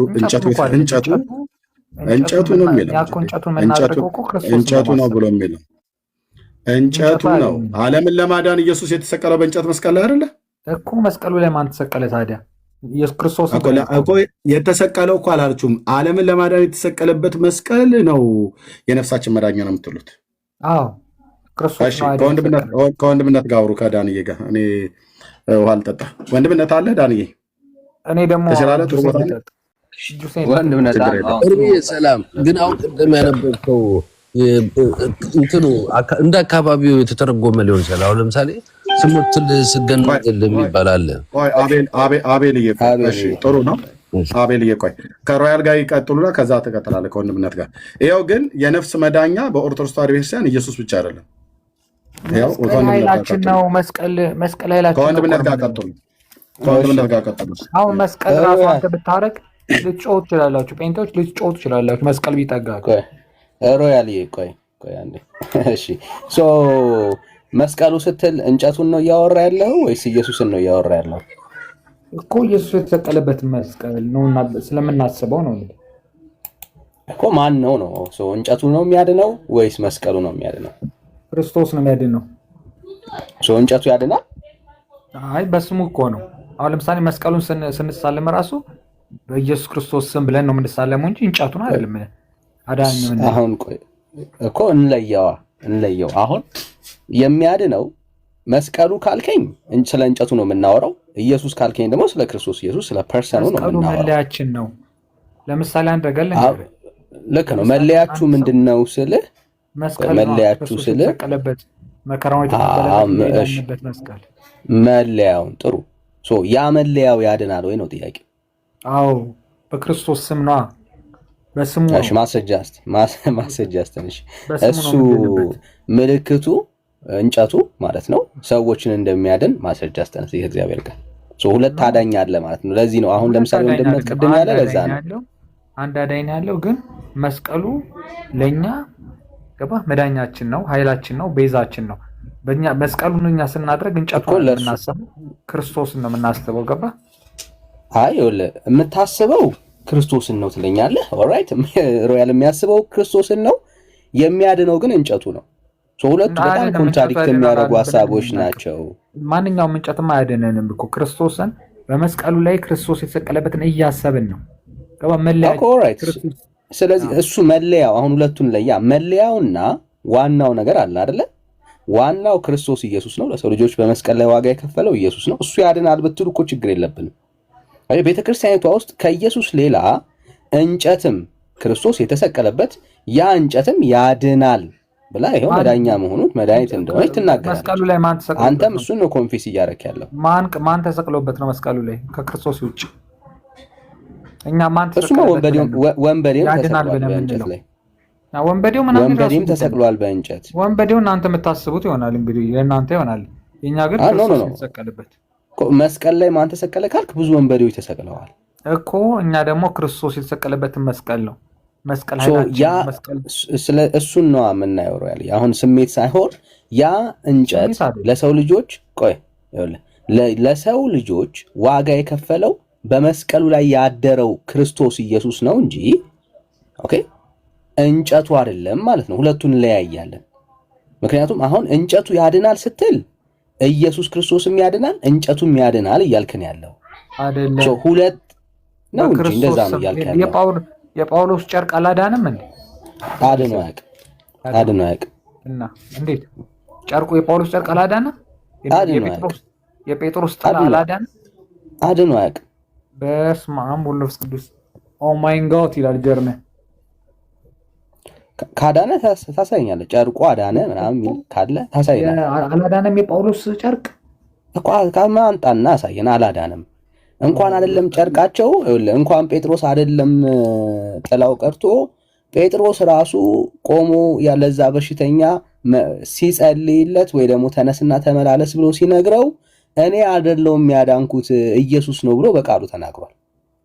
A: ነው የሚለው እንጨቱ ነው ብሎ የሚለው እንጨቱ ነው። ዓለምን ለማዳን ኢየሱስ የተሰቀለው በእንጨት መስቀል ላይ አይደለ
B: እኮ? መስቀሉ ላይ ማን ተሰቀለ ታዲያ? ኢየሱስ ክርስቶስ
A: እኮ የተሰቀለው እኮ አላችሁም? ዓለምን ለማዳን የተሰቀለበት መስቀል ነው የነፍሳችን መዳኛ ነው የምትሉት?
B: አዎ ክርስቶስ ነው።
A: ከወንድምነት ጋር አውሩ ከዳንዬ ጋር። እኔ ውሃ ልጠጣ። ወንድምነት አለ ዳንዬ?
B: እኔ ደግሞ
D: ሰላም። ግን አሁን ቅድም ያነበብከው እንትኑ እንደ አካባቢው የተተረጎመ ሊሆን ይችላል። አሁን ለምሳሌ ስሙትል ስገነዘል የሚባል አለ።
A: አቤልዬ ጥሩ ነው። አቤልዬ ቆይ ከሮያል ጋር ይቀጥሉና ከዛ ተቀጥላለህ ከወንድምነት ጋር። ይኸው ግን የነፍስ መዳኛ በኦርቶዶክስ ተዋሕዶ ቤተክርስቲያን ኢየሱስ ብቻ አይደለም።
B: ኃይላችን ነው መስቀል ኃይላችን።
A: ከወንድምነት ጋር ቀጥሉ።
B: አሁን መስቀል ራሱ አንተ ብታረግ ልትጮህ ትችላላችሁ። ጴንጤዎች ልትጮህ ትችላላችሁ። መስቀል ቢጠጋ
E: ሮያልዬ ቆይ አንዴ። እሺ መስቀሉ ስትል እንጨቱን ነው እያወራ ያለው ወይስ ኢየሱስን ነው እያወራ ያለው?
B: እኮ ኢየሱስ የተሰቀለበት መስቀል ነውና ስለምናስበው ነው
E: እኮ። ማን ነው እንጨቱ ነው የሚያድነው ወይስ መስቀሉ ነው የሚያድነው?
B: ክርስቶስ ነው የሚያድነው።
E: እንጨቱ ያድናል?
B: አይ በስሙ እኮ ነው። አሁን ለምሳሌ መስቀሉን ስንሳለም ራሱ በኢየሱስ ክርስቶስ ስም ብለን ነው የምንሳለመው እንጂ እንጨቱን አይደለም። አዳኝ ምን
E: አሁን ቆይ እኮ እንለየው። አሁን የሚያድነው መስቀሉ ካልከኝ ስለ እንጨቱ ነው የምናወራው። ኢየሱስ ካልከኝ ደግሞ ስለ ክርስቶስ ኢየሱስ ስለ ፐርሰኑ ነው
B: መስቀሉ
E: የምናወራው።
B: መለያችን ነው። ለምሳሌ አንድ ነገር
E: ልክ ነው። መለያችሁ ምንድነው ስልህ መለያችሁ ስልህ
B: ተቀለበት መከራው የተቀበለበት መስቀል
E: መለያውን ጥሩ ያ መለያው ያድናል ወይ ነው ጥያቄ?
B: አዎ በክርስቶስ ስም ነው። በስሙ
E: እሺ ማስረጃ አስተንሽ እሱ ምልክቱ እንጨቱ ማለት ነው ሰዎችን እንደሚያድን ማስረጃ አስተንሽ የእግዚአብሔር ቃል ሁለት አዳኝ አለ ማለት ነው። ለዚህ ነው አሁን ለምሳሌ እንደምትቀድም ያለ ለዛ ነው
B: አንድ አዳኝ ያለው ግን መስቀሉ ለኛ ገባ መዳኛችን ነው፣ ኃይላችን ነው፣ ቤዛችን ነው። በእኛ መስቀሉን እኛ ስናደርግ እንጨቱን እናስበው ክርስቶስን ነው የምናስበው። ገባ
E: አይ የምታስበው ክርስቶስን ነው ትለኛለህ። ኦልራይት ሮያል የሚያስበው ክርስቶስን ነው፣ የሚያድነው ግን እንጨቱ ነው። ሁለቱ በጣም ኮንትራዲክት የሚያደርጉ ሐሳቦች ናቸው።
B: ማንኛውም እንጨትማ አያድነንም እኮ ክርስቶስን በመስቀሉ ላይ ክርስቶስ የተሰቀለበትን እያሰብን ነው። ገባ መለያው። ኦልራይት
E: ስለዚህ እሱ መለያው አሁን ሁለቱን ለያ መለያውና ዋናው ነገር አለ አይደለ? ዋናው ክርስቶስ ኢየሱስ ነው። ለሰው ልጆች በመስቀል ላይ ዋጋ የከፈለው ኢየሱስ ነው። እሱ ያድናል ብትሉ እኮ ችግር የለብንም። ቤተክርስቲያኒቷ ውስጥ ከኢየሱስ ሌላ እንጨትም ክርስቶስ የተሰቀለበት ያ እንጨትም ያድናል ብላ ይሄው መዳኛ መሆኑን መድኃኒት እንደሆነ ትናገራለች።
B: መስቀሉ ላይ ማን ተሰቅሎበት?
E: አንተም እሱን ነው ኮንፊስ እያደረክ ያለው።
B: ማን ተሰቅሎበት ነው መስቀሉ ላይ ከክርስቶስ ውጭ? እኛ ማን
E: ተሰቅሎበት? ወንበዴም ተሰቅሏል በእንጨት ላይ። ወንበዴም ተሰቅሏል በእንጨት።
B: ወንበዴው እናንተ የምታስቡት ይሆናል እንግዲህ ለእናንተ ይሆናል። የኛ ግን ክርስቶስ የተሰቀለበት
E: መስቀል ላይ ማን ተሰቀለ ካልክ ብዙ ወንበዴዎች ተሰቅለዋል
B: እኮ። እኛ ደግሞ ክርስቶስ የተሰቀለበትን መስቀል ነው መስቀል ኃይላችን መስቀል
E: ስለ እሱን ነው የምናየው ያለ አሁን ስሜት ሳይሆን ያ እንጨት ለሰው ልጆች ለሰው ልጆች ዋጋ የከፈለው በመስቀሉ ላይ ያደረው ክርስቶስ ኢየሱስ ነው እንጂ ኦኬ እንጨቱ አይደለም ማለት ነው። ሁለቱን ለያያለን። ምክንያቱም አሁን እንጨቱ ያድናል ስትል ኢየሱስ ክርስቶስም ያድናል እንጨቱም ያድናል እያልከን ያለው
B: አይደለም።
E: ሁለት ነው እንጂ እንደዛ ነው እያልከን ያለው።
B: የጳውሎስ ጨርቅ አላዳንም እንዴ?
E: አድኖ ያውቅ
B: እና እንዴት ጨርቁ የጳውሎስ ጨርቅ አላዳነ? የጴጥሮስ ጥላ አላዳነ?
E: አድኖ ያውቅ።
B: በስመ አብ ወወልድ ወመንፈስ ቅዱስ ኦ ማይ ጋድ ይላል ጀርመን።
E: ካዳነ ታሳየኛለህ። ጨርቁ አዳነ ምናምን ካለ ታሳየኛለህ።
B: አላዳነም የጳውሎስ ጨርቅ
E: እኮ ካማንጣና አሳየን። አላዳነም እንኳን አይደለም ጨርቃቸው እንኳን ጴጥሮስ አይደለም ጥላው ቀርቶ ጴጥሮስ ራሱ ቆሞ ያለዛ በሽተኛ ሲጸልይለት ወይ ደግሞ ተነስና ተመላለስ ብሎ ሲነግረው እኔ አይደለም ያዳንኩት ኢየሱስ ነው ብሎ በቃሉ ተናግሯል።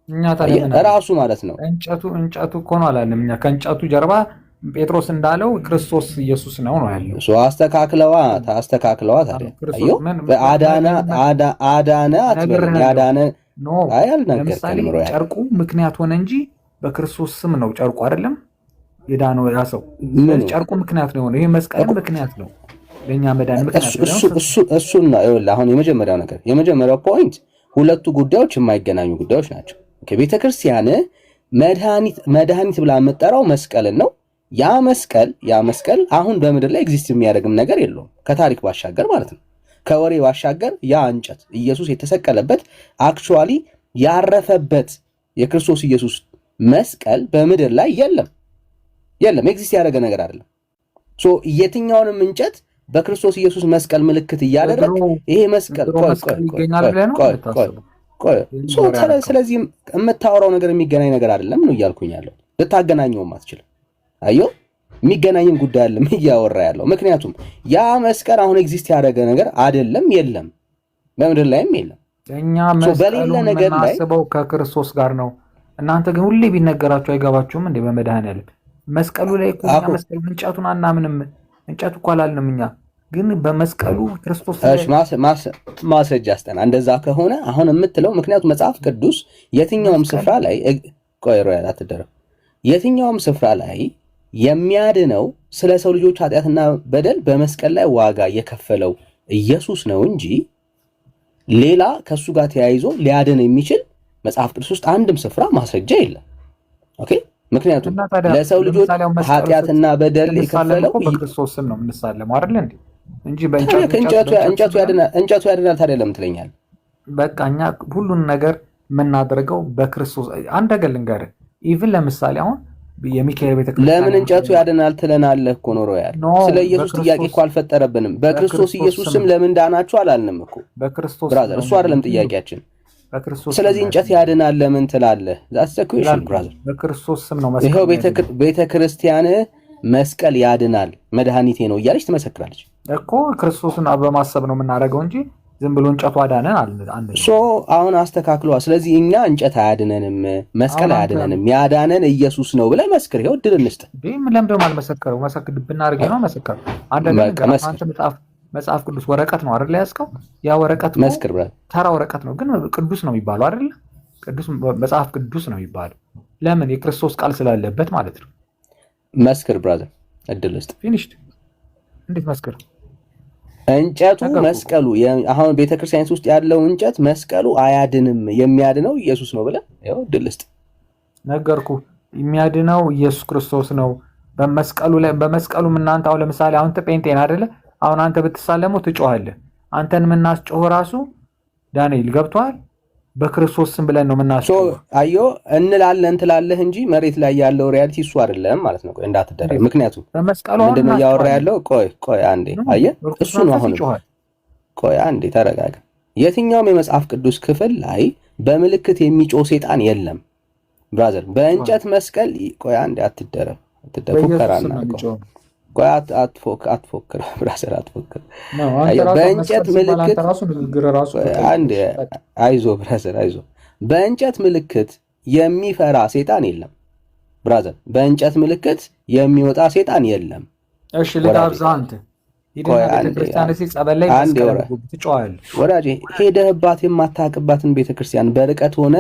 B: እኛ ታዲያ
E: ራሱ ማለት ነው
B: እንጨቱ እኮ ነው አላለም። እኛ ከእንጨቱ ጀርባ ጴጥሮስ እንዳለው ክርስቶስ ኢየሱስ ነው ያለው።
E: አስተካክለዋ ታዲያ አዮ አዳነ አትበል ያዳነ
B: ኖ ለምሳሌ ጨርቁ ምክንያት ሆነ እንጂ በክርስቶስ ስም ነው ጨርቁ አይደለም የዳነው ያ ሰው። ጨርቁ ምክንያት ነው። ይሄ መስቀል ምክንያት ነው ለኛ መዳን ምክንያት ነው።
E: እሱና ይኸውልህ አሁን የመጀመሪያው ፖይንት ሁለቱ ጉዳዮች የማይገናኙ ጉዳዮች ናቸው። ቤተክርስቲያን መድኃኒት ብላ የምጠራው መስቀልን ነው። ያ መስቀል አሁን በምድር ላይ ኤግዚስት የሚያደርግም ነገር የለውም ከታሪክ ባሻገር ማለት ነው። ከወሬ ባሻገር ያ እንጨት ኢየሱስ የተሰቀለበት አክቹአሊ ያረፈበት የክርስቶስ ኢየሱስ መስቀል በምድር ላይ የለም ኤግዚስት ያደረገ ነገር አይደለም። የትኛውንም እንጨት በክርስቶስ ኢየሱስ መስቀል ምልክት እያደረግ ይሄ መስቀል ስለዚህ የምታወራው ነገር የሚገናኝ ነገር አይደለም ነው እያልኩኝ ያለው። ልታገናኘውም አትችልም። አዮ የሚገናኝም ጉዳይ አይደለም እያወራ ያለው። ምክንያቱም ያ መስቀል አሁን ኤግዚስት ያደረገ ነገር አይደለም፣ የለም በምድር ላይም የለም።
B: እኛ መስቀሉ የምናስበው ከክርስቶስ ጋር ነው። እናንተ ግን ሁሌ ቢነገራችሁ አይገባችሁም እንዴ? በመድኃኒዓለም መስቀሉ ላይ እኮ መስቀሉ እንጨቱን አናምንም። እንጨቱ እኮ አላልንም እኛ ግን በመስቀሉ ክርስቶስ
E: ማስረጃ አስጠና። እንደዛ ከሆነ አሁን የምትለው ምክንያቱም መጽሐፍ ቅዱስ የትኛውም ስፍራ ላይ ቆይሮያል አትደረም የትኛውም ስፍራ ላይ የሚያድነው ስለ ሰው ልጆች ኃጢአትና በደል በመስቀል ላይ ዋጋ የከፈለው ኢየሱስ ነው እንጂ ሌላ ከሱ ጋር ተያይዞ ሊያድን የሚችል መጽሐፍ ቅዱስ ውስጥ አንድም ስፍራ ማስረጃ የለም። ኦኬ ምክንያቱም ለሰው ልጆች ኃጢአትና በደል የከፈለው
B: በክርስቶስ ስም ነው የምንሳለመው አይደል እንዴ? እንጂ በእንጨቱ
E: ያድናል ታዲያ ለምን ትለኛለህ?
B: በቃ እኛ ሁሉን ነገር የምናደርገው በክርስቶስ። አንድ ነገር ልንገርህ፣ ኢቭን ለምሳሌ አሁን የሚካኤል ቤተክርስቲያን
E: ለምን እንጨቱ ያድናል ትለናለህ እኮ ኖሮ ያለ ስለ ኢየሱስ ጥያቄ እኮ አልፈጠረብንም። በክርስቶስ ኢየሱስ ስም ለምን ዳናችሁ አላልንም እኮ
B: በክርስቶስ
E: ብራዘር፣ እሱ አይደለም ጥያቄያችን። ስለዚህ እንጨት ያድናል ለምን ትላለህ? ዛትስ ዘ ኩዌሽን ብራዘር።
B: በክርስቶስ ስም ነው መስቀል።
E: ይሄው ቤተክርስቲያን መስቀል ያድናል መድኃኒቴ ነው እያለች ትመሰክራለች
B: እኮ። ክርስቶስን በማሰብ ነው የምናደርገው እንጂ ዝም ብሎ እንጨቱ አዳነን አንድ
E: ሶ አሁን አስተካክሏ። ስለዚህ እኛ እንጨት አያድነንም፣ መስቀል አያድነንም፣ ያዳነን ኢየሱስ ነው ብለህ መስክር። ይሄው ድል እንስጥ።
B: ለምን ደግሞ አልመሰከረው? መሰክር ብናርገ ነው መሰከር። አንተ መጽሐፍ ቅዱስ ወረቀት ነው አይደል ያስከው? ያ ወረቀት
E: መስክር ብራዘር፣
B: ተራ ወረቀት ነው ግን ቅዱስ ነው የሚባለው አይደል? ቅዱስ መጽሐፍ ቅዱስ ነው የሚባለው። ለምን? የክርስቶስ ቃል ስላለበት ማለት ነው።
E: መስክር ብራዘር፣ እድል ውስጥ
B: ፊኒሽድ። እንዴት መስክር?
E: እንጨቱ መስቀሉ አሁን ቤተክርስቲያን ውስጥ ያለው እንጨት መስቀሉ አያድንም፣ የሚያድነው ኢየሱስ ነው ብለህ ይኸው እድል ውስጥ
B: ነገርኩ። የሚያድነው ኢየሱስ ክርስቶስ ነው። በመስቀሉ እናንተ አሁን ለምሳሌ አሁን ጴንጤን አይደለ? አሁን አንተ ብትሳለሙ ትጮሃለህ። አንተን የምናስጮህ ራሱ ዳንኤል ገብቷል። በክርስቶስ ስም ብለን ነው የምናስጮህ።
E: አዮ እንላለን ትላለህ እንጂ መሬት ላይ ያለው ሪያሊቲ እሱ አይደለም ማለት ነው። ቆይ እንዳትደረግ። ምክንያቱም ምንድነው እያወራ ያለው? ቆይ አንዴ አየህ፣ እሱ ነው አሁን። ቆይ አንዴ ተረጋጋ። የትኛውም የመጽሐፍ ቅዱስ ክፍል ላይ በምልክት የሚጮህ ሴጣን የለም ብራዘር። በእንጨት መስቀል ቆይ አንዴ አትደረግ። ፉከራና ቆይ አትፎክር ብራዘር፣ አትፎክር። በእንጨት ምልክት አንዴ አይዞ ብራዘር አይዞ። በእንጨት ምልክት የሚፈራ ሴጣን የለም ብራዘር። በእንጨት ምልክት የሚወጣ ሴጣን የለም።
B: እሺ ልጋብዛ። አንተ
E: ወዳጄ ሄደህባት የማታውቅባትን ቤተክርስቲያን በርቀት ሆነ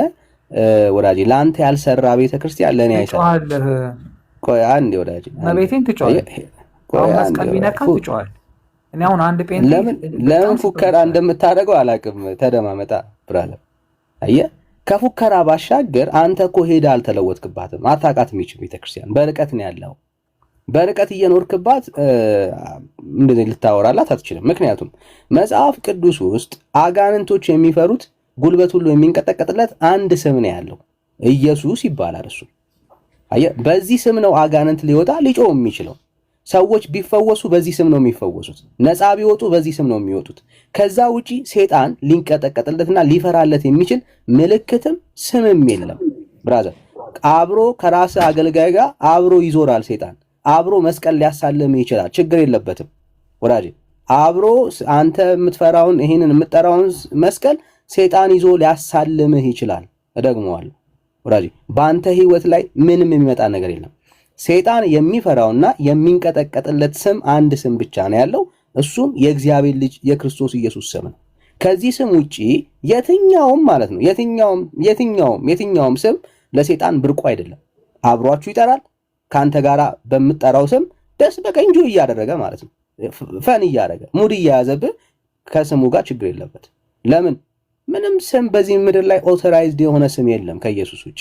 E: ወዳጄ፣ ለአንተ ያልሰራ ቤተክርስቲያን ለእኔ አይሰራም። ቆይ አንዴ ወዳጄ፣
B: ቤቴን ትጮሃለህ። አሁን መስቀል ቢነካ ትጮሃለህ። እኔ አሁን አንድ ጴንጤ
E: ለምን ፉከራ እንደምታደርገው አላውቅም። ተደማመጣ ብራዘር። አየህ፣ ከፉከራ ባሻገር አንተ እኮ ሄደህ አልተለወጥክባትም። አታውቃትም። ይህች ቤተክርስቲያን በርቀት ነው ያለው። በርቀት እየኖርክባት እንደዚህ ልታወራላት አትችልም። ምክንያቱም መጽሐፍ ቅዱስ ውስጥ አጋንንቶች የሚፈሩት ጉልበት ሁሉ የሚንቀጠቀጥለት አንድ ስም ነው ያለው፣ ኢየሱስ ይባላል። እሱ አየህ፣ በዚህ ስም ነው አጋንንት ሊወጣ ሊጮህ የሚችለው። ሰዎች ቢፈወሱ በዚህ ስም ነው የሚፈወሱት። ነፃ ቢወጡ በዚህ ስም ነው የሚወጡት። ከዛ ውጪ ሴጣን ሊንቀጠቀጥለትና ሊፈራለት የሚችል ምልክትም ስምም የለም ብራዘር። አብሮ ከራስ አገልጋይ ጋር አብሮ ይዞራል ሴጣን። አብሮ መስቀል ሊያሳልምህ ይችላል፣ ችግር የለበትም ወዳጄ። አብሮ አንተ የምትፈራውን ይሄንን የምትጠራውን መስቀል ሴጣን ይዞ ሊያሳልምህ ይችላል። እደግመዋለሁ ወዳጄ፣ በአንተ ህይወት ላይ ምንም የሚመጣ ነገር የለም። ሴጣን የሚፈራውና የሚንቀጠቀጥለት ስም አንድ ስም ብቻ ነው ያለው፣ እሱም የእግዚአብሔር ልጅ የክርስቶስ ኢየሱስ ስም ነው። ከዚህ ስም ውጪ የትኛውም ማለት ነው የትኛውም ስም ለሴጣን ብርቁ አይደለም። አብሯችሁ ይጠራል። ከአንተ ጋር በምትጠራው ስም ደስ በቀንጆ እያደረገ ማለት ነው፣ ፈን እያደረገ ሙድ እያያዘብህ ከስሙ ጋር ችግር የለበት። ለምን? ምንም ስም በዚህ ምድር ላይ ኦቶራይዝድ የሆነ ስም የለም ከኢየሱስ ውጭ።